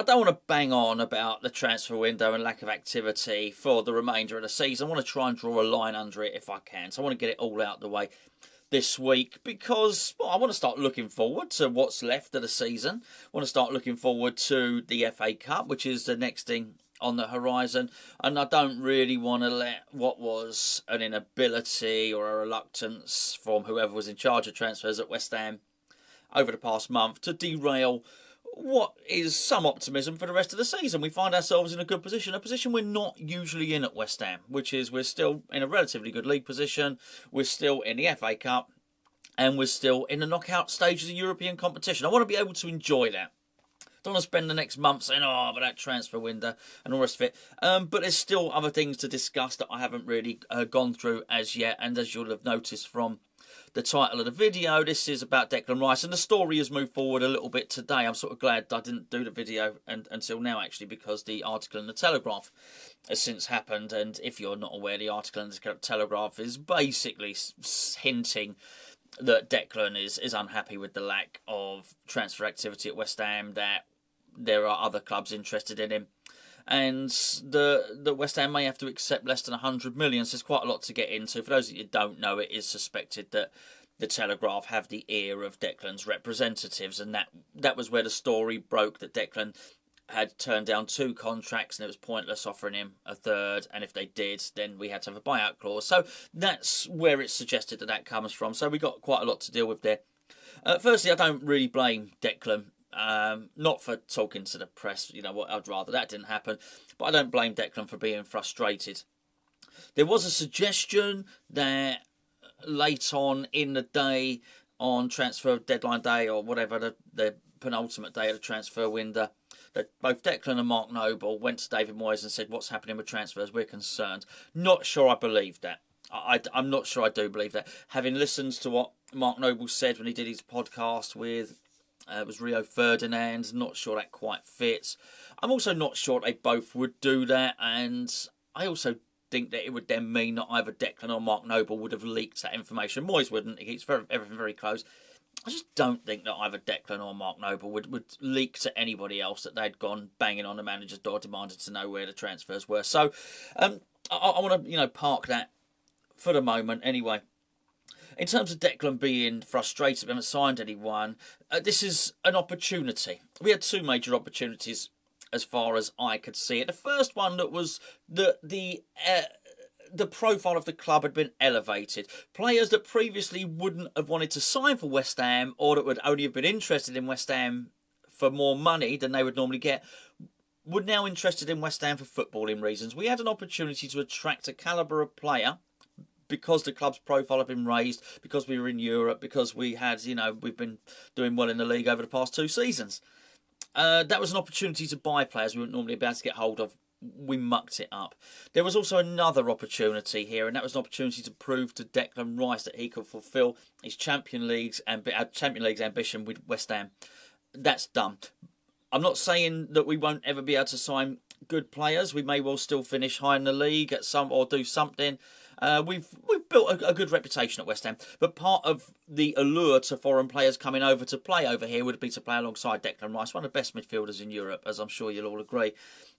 don't want to bang on about the transfer window and lack of activity for the remainder of the season. I want to try and draw a line under it if I can. So I want to get it all out the way this week because I want to start looking forward to what's left of the season. I want to start looking forward to the FA Cup, which is the next thing on the horizon, and I don't really want to let what was an inability or a reluctance from whoever was in charge of transfers at West Ham over the past month to derail what is some optimism for the rest of the season. We find ourselves in a good position, a position we're not usually in at West Ham, which is we're still in a relatively good league position, we're still in the FA Cup, and we're still in the knockout stages of European competition. I want to be able to enjoy that. Don't want to spend the next month saying, oh, but that transfer window and all the rest of it. But there's still other things to discuss that I haven't really gone through as yet. And as you'll have noticed from the title of the video, this is about Declan Rice. And the story has moved forward a little bit today. I'm sort of glad I didn't do the video until now, actually, because the article in the Telegraph has since happened. And if you're not aware, the article in the Telegraph is basically hinting that Declan is unhappy with the lack of transfer activity at West Ham, that there are other clubs interested in him, and the West Ham may have to accept less than 100 million. So there's quite a lot to get into. For those of you who don't know, it is suspected that the Telegraph have the ear of Declan's representatives, and that was where the story broke, that Declan had turned down 2 contracts and it was pointless offering him a third, and if they did, then we had to have a buyout clause. So that's where it's suggested that comes from. So we got quite a lot to deal with there. Firstly, I don't really blame Declan, not for talking to the press. You know what, I'd rather that didn't happen, but I don't blame Declan for being frustrated. There was a suggestion that late on in the day, on transfer deadline day or whatever, the penultimate day of the transfer window, that both Declan and Mark Noble went to David Moyes and said, what's happening with transfers? We're concerned. Not sure I believe that. I'm not sure I do believe that. Having listened to what Mark Noble said when he did his podcast with it was Rio Ferdinand, not sure that quite fits. I'm also not sure they both would do that, and I also think that it would then mean that either Declan or Mark Noble would have leaked that information. Moyes wouldn't. He keeps everything very close. I just don't think that either Declan or Mark Noble would leak to anybody else that they'd gone banging on the manager's door, demanding to know where the transfers were. So I want to park that for the moment anyway. In terms of Declan being frustrated, we haven't signed anyone, this is an opportunity. We had 2 major opportunities as far as I could see it. The first one that was the profile of the club had been elevated. Players that previously wouldn't have wanted to sign for West Ham, or that would only have been interested in West Ham for more money than they would normally get, were now interested in West Ham for footballing reasons. We had an opportunity to attract a calibre of player because the club's profile had been raised, because we were in Europe, because we had, we've been doing well in the league over the past 2 seasons. That was an opportunity to buy players we wouldn't normally be able to get hold of. We mucked it up. There was also another opportunity here, and that was an opportunity to prove to Declan Rice that he could fulfil his Champions League's ambition with West Ham. That's done. I'm not saying that we won't ever be able to sign good players. We may well still finish high in the league at some, or do something. We've built a good reputation at West Ham, but part of the allure to foreign players coming over to play over here would be to play alongside Declan Rice, one of the best midfielders in Europe, as I'm sure you'll all agree.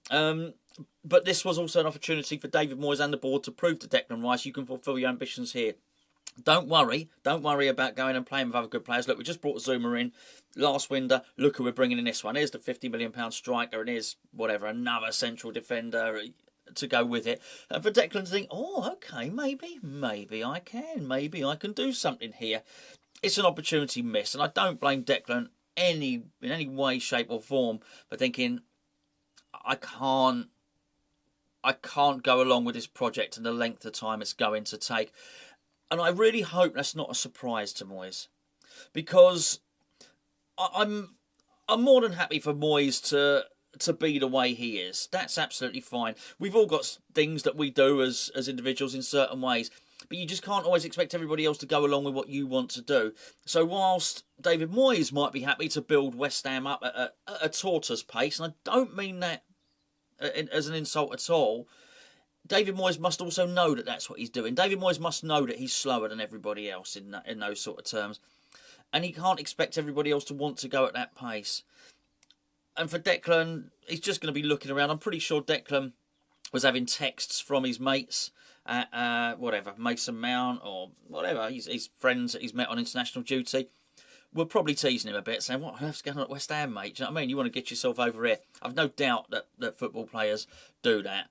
But this was also an opportunity for David Moyes and the board to prove to Declan Rice, you can fulfil your ambitions here. Don't worry about going and playing with other good players. Look, we just brought Zuma in last window. Look who we're bringing in this one. Here's the £50 million striker, and here's whatever, another central defender to go with it. And for Declan to think, oh, okay, maybe I can do something here. It's an opportunity missed, and I don't blame Declan in any way, shape or form for thinking, I can't go along with this project and the length of time it's going to take. And I really hope that's not a surprise to Moyes, because I'm more than happy for Moyes to be the way he is. That's absolutely fine. We've all got things that we do as individuals in certain ways, but you just can't always expect everybody else to go along with what you want to do. So whilst David Moyes might be happy to build West Ham up at a tortoise pace, and I don't mean that as an insult at all, David Moyes must also know that that's what he's doing. David Moyes must know that he's slower than everybody else in those sort of terms. And he can't expect everybody else to want to go at that pace. And for Declan, he's just going to be looking around. I'm pretty sure Declan was having texts from his mates at whatever, Mason Mount or whatever, his friends that he's met on international duty. We're probably teasing him a bit, saying, what on earth's going on at West Ham, mate? Do you know what I mean? You want to get yourself over here. I've no doubt that football players do that.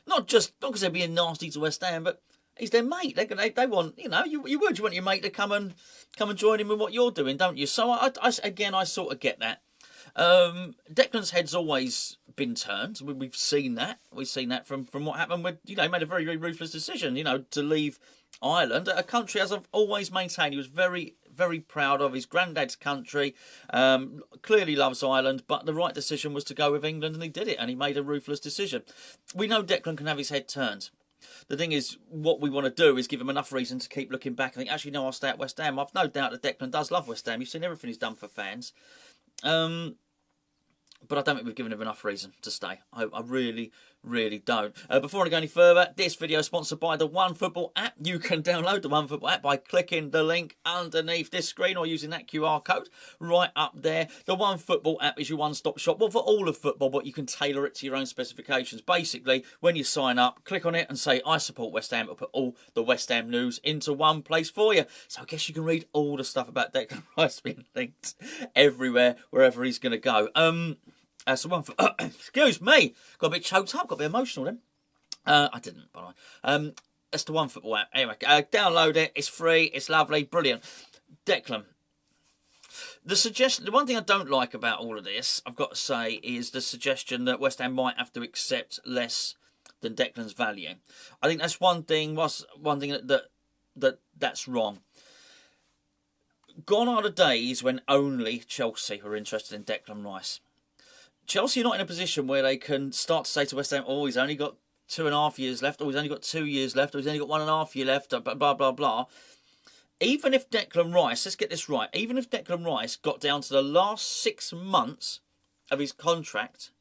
Not because they're being nasty to West Ham, but he's their mate. They want, you want your mate to come and join him in what you're doing, don't you? So I sort of get that. Declan's head's always been turned. We've seen that. We've seen that from what happened when, he made a very, very ruthless decision, to leave Ireland, a country, as I've always maintained, he was very, very proud of his granddad's country. Clearly loves Ireland, but the right decision was to go with England, and he did it, and he made a ruthless decision. We know Declan can have his head turned. The thing is, what we want to do is give him enough reason to keep looking back and think, actually, no, I'll stay at West Ham. I've no doubt that Declan does love West Ham. You've seen everything he's done for fans. But I don't think we've given him enough reason to stay. I really, really don't. Before I go any further, this video is sponsored by the OneFootball app. You can download the OneFootball app by clicking the link underneath this screen or using that QR code right up there. The OneFootball app is your one-stop shop, for all of football, but you can tailor it to your own specifications. Basically, when you sign up, click on it and say, I support West Ham. It'll put all the West Ham news into one place for you. So I guess you can read all the stuff about Declan Rice being linked everywhere, wherever he's going to go. So one for, excuse me, got a bit choked up, got a bit emotional then. I didn't, by the way. That's the OneFootball app. Anyway, download it. It's free. It's lovely. Brilliant. Declan. The one thing I don't like about all of this, I've got to say, is the suggestion that West Ham might have to accept less than Declan's value. I think that's one thing. That's wrong. Gone are the days when only Chelsea were interested in Declan Rice. Chelsea are not in a position where they can start to say to West Ham, oh, he's only got 2.5 years left, or he's only got 2 years left, or he's only got 1.5 year left, blah, blah, blah, blah. Even if Declan Rice, let's get this right, even if Declan Rice got down to the last 6 months of his contract,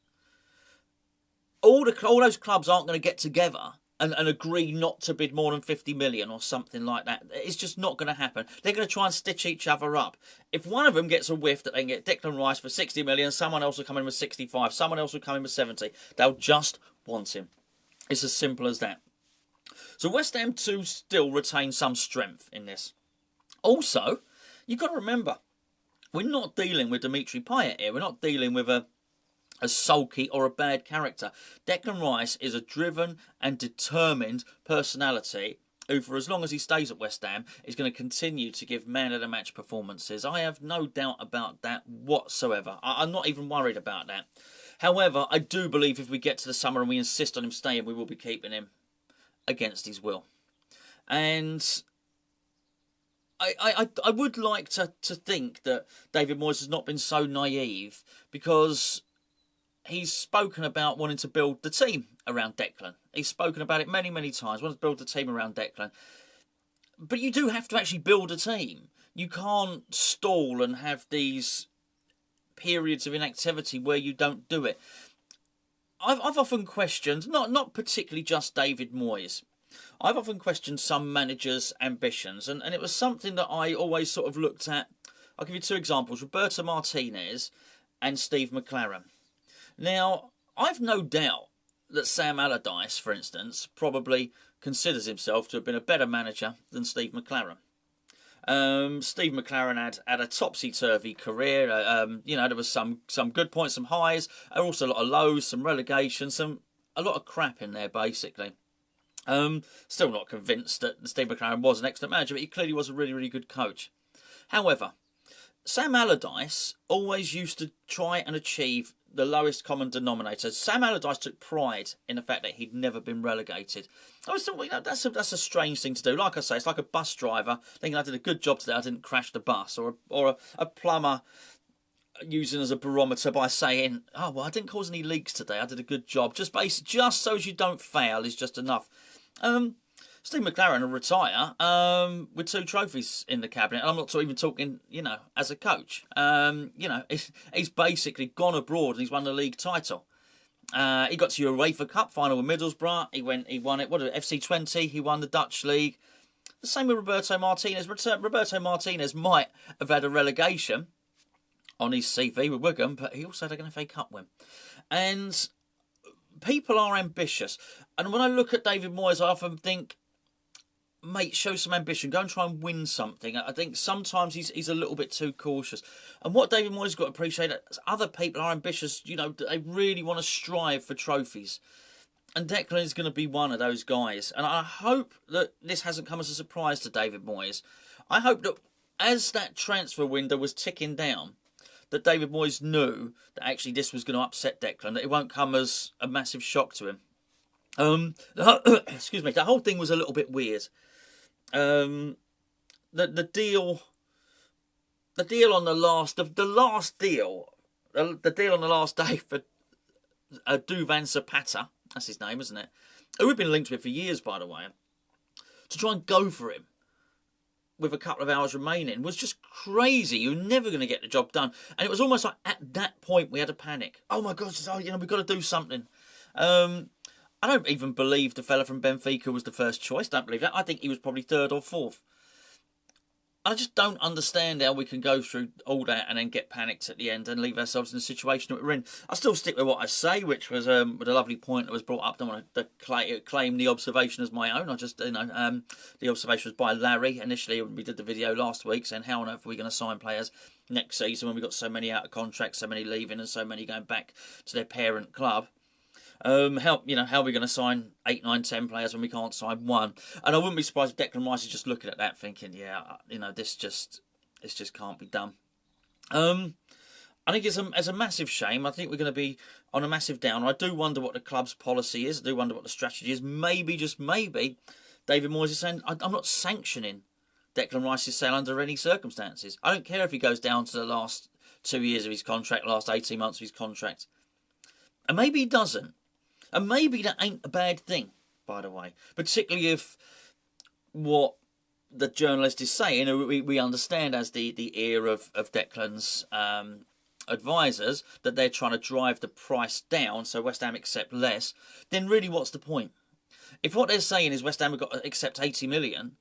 all those clubs aren't going to get together and agree not to bid more than 50 million or something like that. It's just not going to happen. They're going to try and stitch each other up. If one of them gets a whiff that they can get Declan Rice for 60 million, someone else will come in with 65, someone else will come in with 70. They'll just want him. It's as simple as that. So West Ham too still retain some strength in this. Also, you've got to remember, we're not dealing with Dimitri Payet here. We're not dealing with a sulky or a bad character. Declan Rice is a driven and determined personality who, for as long as he stays at West Ham, is going to continue to give man-of-the-match performances. I have no doubt about that whatsoever. I'm not even worried about that. However, I do believe if we get to the summer and we insist on him staying, we will be keeping him against his will. And I would like to think that David Moyes has not been so naive, because he's spoken about wanting to build the team around Declan. He's spoken about it many, many times, wanting to build the team around Declan. But you do have to actually build a team. You can't stall and have these periods of inactivity where you don't do it. I've often questioned, not particularly just David Moyes, I've often questioned some managers' ambitions, and it was something that I always sort of looked at. I'll give you two examples, Roberto Martinez and Steve McClaren. Now, I've no doubt that Sam Allardyce, for instance, probably considers himself to have been a better manager than Steve McClaren. Steve McClaren had a topsy-turvy career. There was some good points, some highs, and also a lot of lows, some relegation, a lot of crap in there, basically. Still not convinced that Steve McClaren was an excellent manager, but he clearly was a really, really good coach. However, Sam Allardyce always used to try and achieve the lowest common denominator. Sam Allardyce took pride in the fact that he'd never been relegated. I always thought, that's a strange thing to do. Like I say, it's like a bus driver thinking I did a good job today, I didn't crash the bus, or a plumber using as a barometer by saying, oh well, I didn't cause any leaks today, I did a good job. Just so as you don't fail is just enough. Steve McClaren will retire with 2 trophies in the cabinet. And I'm not even talking, as a coach. He's basically gone abroad and he's won the league title. He got to UEFA Cup final with Middlesbrough. He won it. FC20. He won the Dutch league. The same with Roberto Martinez. Roberto Martinez might have had a relegation on his CV with Wigan, but he also had an FA Cup win. And people are ambitious. And when I look at David Moyes, I often think, mate, show some ambition. Go and try and win something. I think sometimes he's a little bit too cautious. And what David Moyes has got to appreciate is other people are ambitious. You know, they really want to strive for trophies. And Declan is going to be one of those guys. And I hope that this hasn't come as a surprise to David Moyes. I hope that as that transfer window was ticking down, that David Moyes knew that actually this was going to upset Declan, that it won't come as a massive shock to him. Excuse me, the whole thing was a little bit weird. The deal on the last deal on the last day for Duvan Zapata, that's his name, isn't it? Who we've been linked with for years, by the way, to try and go for him with a couple of hours remaining was just crazy. You're never going to get the job done. And it was almost like at that point we had a panic. Oh my God, we've got to do something. I don't even believe the fella from Benfica was the first choice. Don't believe that. I think he was probably third or fourth. I just don't understand how we can go through all that and then get panicked at the end and leave ourselves in the situation that we're in. I still stick with what I say, which was with a lovely point that was brought up. I don't want to claim the observation as my own. I just, the observation was by Larry initially when we did the video last week, saying how on earth are we going to sign players next season when we've got so many out of contract, so many leaving, and so many going back to their parent club. How are we going to sign 8, 9, 10 players when we can't sign one? And I wouldn't be surprised if Declan Rice is just looking at that thinking, this just can't be done. I think it's a massive shame. I think we're going to be on a massive down. I do wonder what the club's policy is. I do wonder what the strategy is. Maybe, just maybe, David Moyes is saying, I'm not sanctioning Declan Rice's sale under any circumstances. I don't care if he goes down to the last 2 years of his contract, last 18 months of his contract. And maybe he doesn't. And maybe that ain't a bad thing, by the way. Particularly if what the journalist is saying, we understand as the ear of Declan's advisors, that they're trying to drive the price down so West Ham accept less, then really what's the point? If what they're saying is West Ham have got to accept 80 million,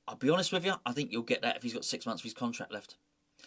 I'll be honest with you, I think you'll get that if he's got 6 months of his contract left.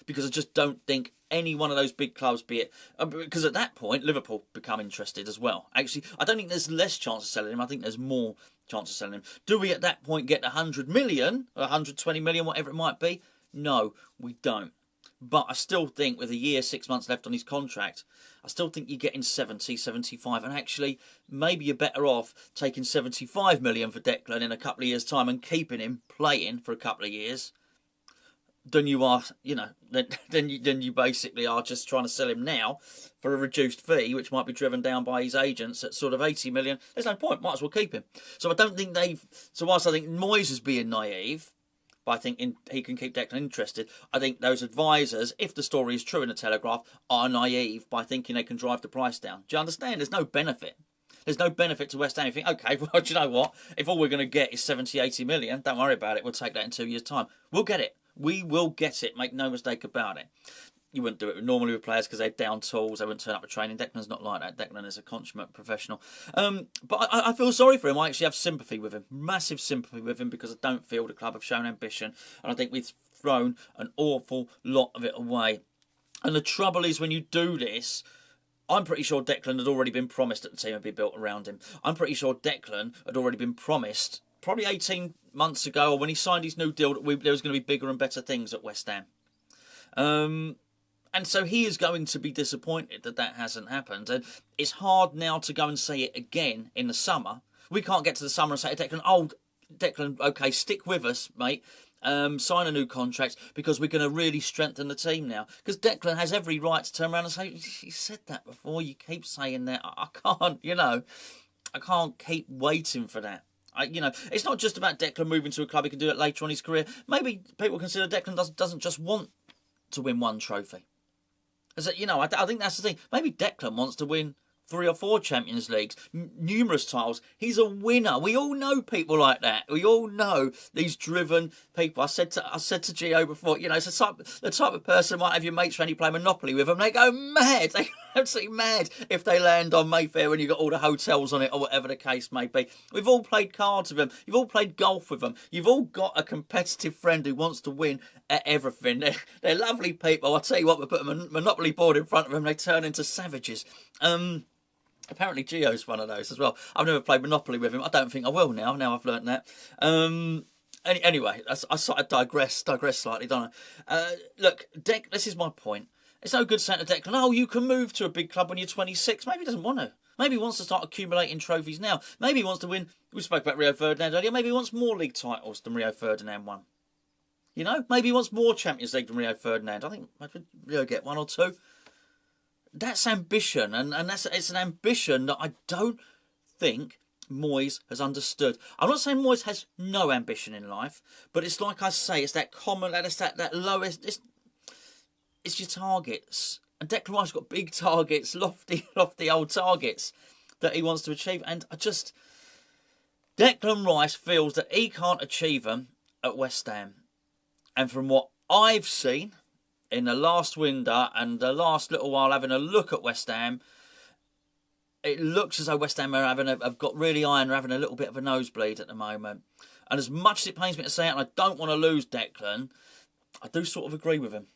Because I just don't think any one of those big clubs, be it... because at that point, Liverpool become interested as well. Actually, I don't think there's less chance of selling him. I think there's more chance of selling him. Do we at that point get 100 million, or 120 million, whatever it might be? No, we don't. But I still think with a year, 6 months left on his contract, I still think you're getting 70, 75. And actually, maybe you're better off taking 75 million for Declan in a couple of years' time and keeping him playing for a couple of years than you are, then you basically are just trying to sell him now for a reduced fee, which might be driven down by his agents at sort of 80 million. There's no point. Might as well keep him. So I don't think whilst I think Moyes is being naive, but I think he can keep Declan interested, I think those advisors, if the story is true in the Telegraph, are naive by thinking they can drive the price down. Do you understand? There's no benefit. There's no benefit to West Ham. You think, okay, well, do you know what? If all we're going to get is 70, 80 million, don't worry about it. We'll take that in 2 years' time. We'll get it. We will get it, make no mistake about it. You wouldn't do it normally with players because they're down tools, they wouldn't turn up for training. Declan's not like that. Declan is a consummate professional. But I feel sorry for him. I actually have sympathy with him, massive sympathy with him, because I don't feel the club have shown ambition. And I think we've thrown an awful lot of it away. And the trouble is when you do this, I'm pretty sure Declan had already been promised that the team would be built around him. I'm pretty sure Declan had already been promised probably 18 months ago, or when he signed his new deal, that there was going to be bigger and better things at West Ham. And so he is going to be disappointed that hasn't happened. And it's hard now to go and say it again in the summer. We can't get to the summer and say to Declan, Declan, okay, stick with us, mate. Sign a new contract because we're going to really strengthen the team now. Because Declan has every right to turn around and say, you said that before, you keep saying that. I can't, I can't keep waiting for that. It's not just about Declan moving to a club. He can do it later on in his career. Maybe people consider Declan doesn't just want to win one trophy. I think that's the thing. Maybe Declan wants to win 3 or 4 Champions Leagues, numerous titles. He's a winner. We all know people like that. We all know these driven people. I said to Gio before, it's the type of person might have your mates when you play Monopoly with them. They go mad. absolutely mad if they land on Mayfair and you've got all the hotels on it or whatever the case may be. We've all played cards with them. You've all played golf with them. You've all got a competitive friend who wants to win at everything. They're lovely people. I tell you what, we put a Monopoly board in front of them, they turn into savages. Apparently Gio's one of those as well. I've never played Monopoly with him. I don't think I will now I've learnt that. Anyway, I sort of digress slightly, don't I? Look, this is my point. It's no good saying to Declan, oh, you can move to a big club when you're 26. Maybe he doesn't want to. Maybe he wants to start accumulating trophies now. Maybe he wants to win. We spoke about Rio Ferdinand earlier. Maybe he wants more league titles than Rio Ferdinand won. You know, maybe he wants more Champions League than Rio Ferdinand. I think maybe Rio get 1 or 2. That's ambition, and it's an ambition that I don't think Moyes has understood. I'm not saying Moyes has no ambition in life, but it's like I say, it's that common, that lowest. It's your targets, and Declan Rice has got big targets, lofty old targets that he wants to achieve, and Declan Rice feels that he can't achieve them at West Ham, and from what I've seen in the last window and the last little while having a look at West Ham, it looks as though West Ham have got really iron, are having a little bit of a nosebleed at the moment. And as much as it pains me to say it, and I don't want to lose Declan, I do sort of agree with him.